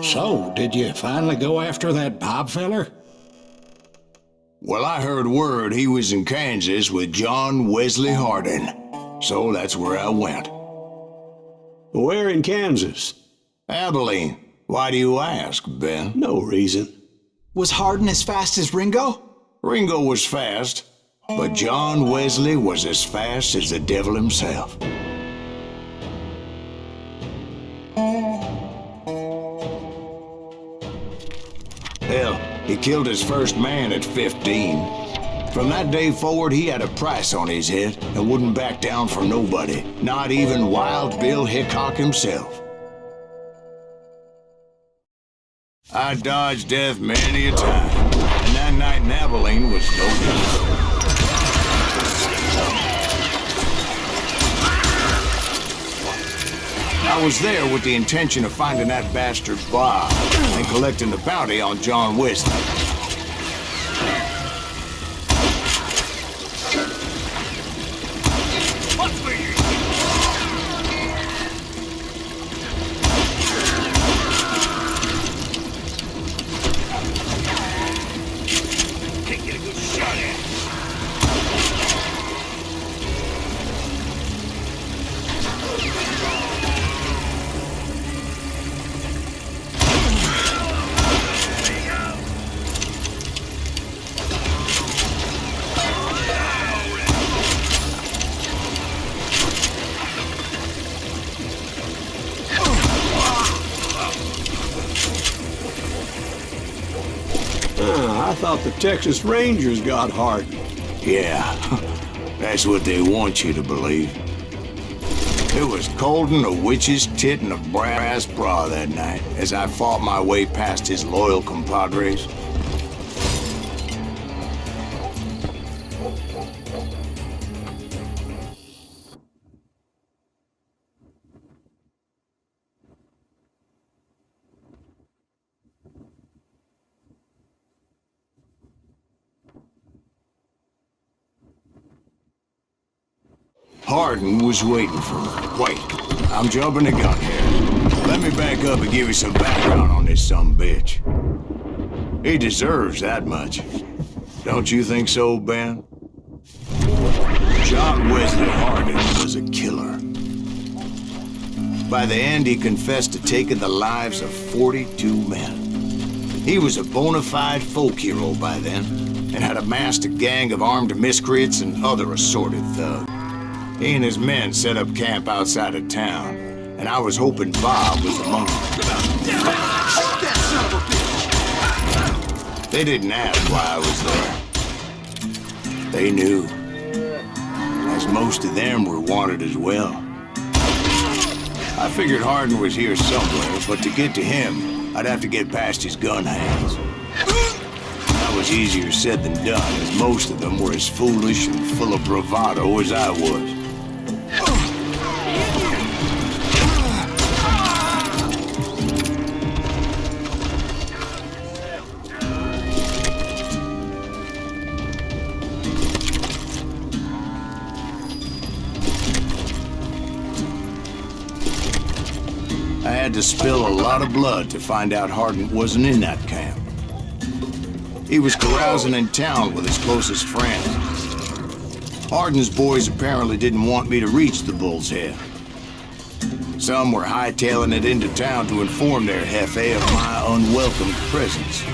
So, did you finally go after that Bob feller? Well, I heard word he was in Kansas with John Wesley Hardin. So that's where I went. Where in Kansas? Abilene. Why do you ask, Ben? No reason. Was Hardin as fast as Ringo? Ringo was fast, but John Wesley was as fast as the devil himself. Hell, he killed his first man at 15. From that day forward, he had a price on his head and wouldn't back down for nobody, not even Wild Bill Hickok himself. I dodged death many a time, and that night in Abilene was no different. I was there with the intention of finding that bastard Bob and collecting the bounty on John Wesley. I thought the Texas Rangers got Hardin. Yeah, that's what they want you to believe. It was cold and a witch's tit and a brass bra that night as I fought my way past his loyal compadres. Hardin was waiting for me. Wait, I'm jumping the gun here. Let me back up and give you some background on this sumbitch. He deserves that much. Don't you think so, Ben? John Wesley Hardin was a killer. By the end, he confessed to taking the lives of 42 men. He was a bona fide folk hero by then, and had amassed a gang of armed miscreants and other assorted thugs. He and his men set up camp outside of town, and I was hoping Bob was among them. They didn't ask why I was there. They knew, as most of them were wanted as well. I figured Hardin was here somewhere, but to get to him, I'd have to get past his gun hands. That was easier said than done, as most of them were as foolish and full of bravado as I was. I had to spill a lot of blood to find out Hardin wasn't in that camp. He was carousing in town with his closest friends. Hardin's boys apparently didn't want me to reach the Bull's Head. Some were hightailing it into town to inform their jefe of my unwelcome presence.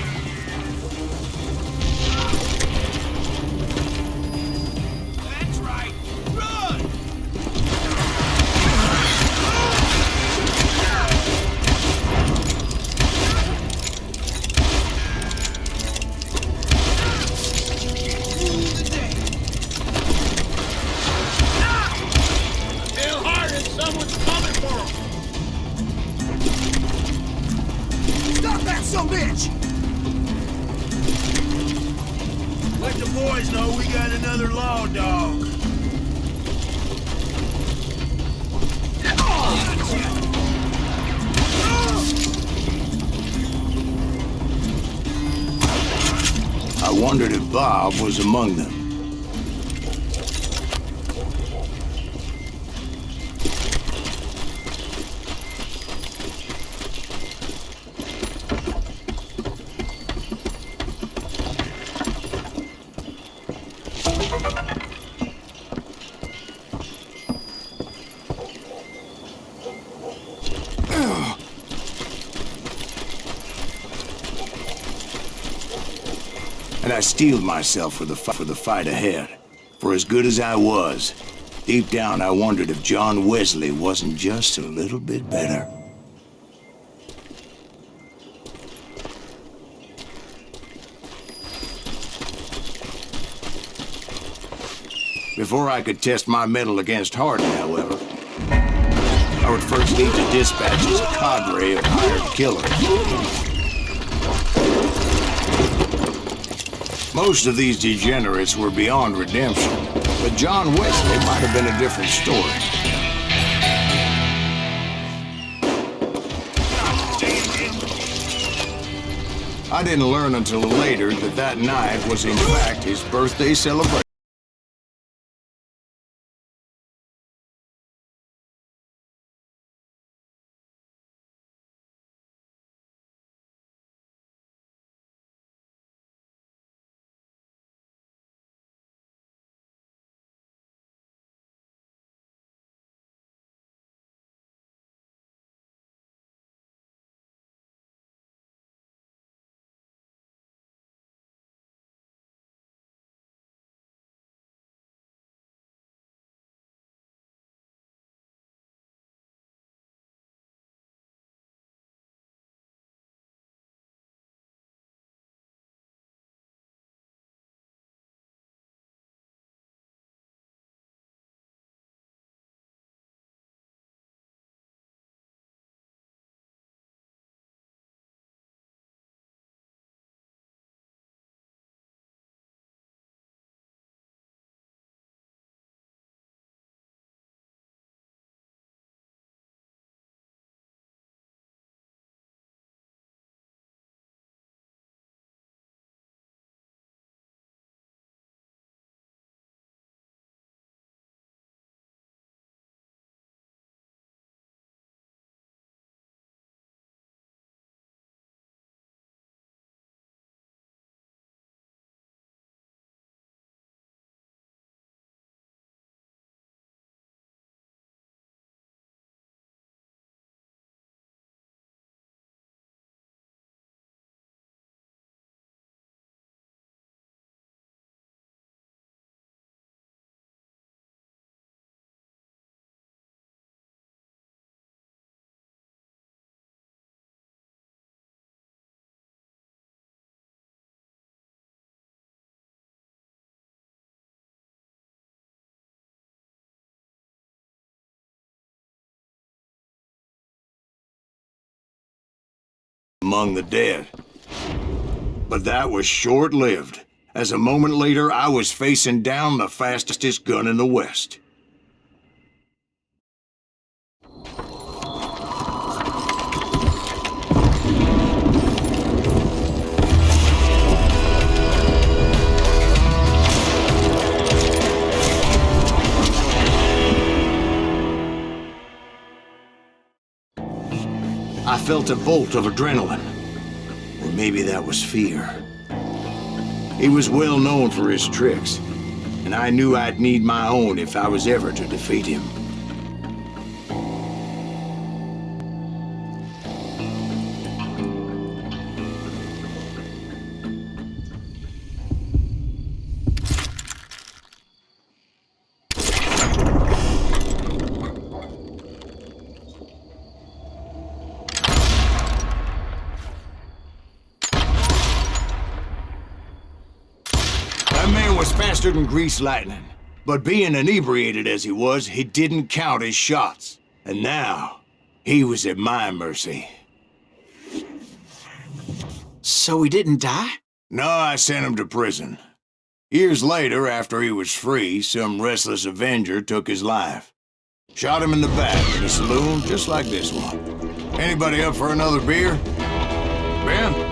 That's right. Run! Tell Hardin someone's coming for him. Stop that sumbitch! Let the boys know we got another law dog. I wondered if Bob was among them. And I steeled myself for the fight ahead. For as good as I was, deep down I wondered if John Wesley wasn't just a little bit better. Before I could test my mettle against Hardin, however, I would first need to dispatch his cadre of hired killers. Most of these degenerates were beyond redemption, but John Wesley might have been a different story. I didn't learn until later that that night was in fact his birthday celebration. Among the dead. But that was short-lived, as a moment later I was facing down the fastest gun in the West. I felt a bolt of adrenaline. Or maybe that was fear. He was well known for his tricks, and I knew I'd need my own if I was ever to defeat him. Faster than greased lightning. But being inebriated as he was, he didn't count his shots. And now, he was at my mercy. So he didn't die? No, I sent him to prison. Years later, after he was free, some restless avenger took his life. Shot him in the back in a saloon just like this one. Anybody up for another beer? Ben?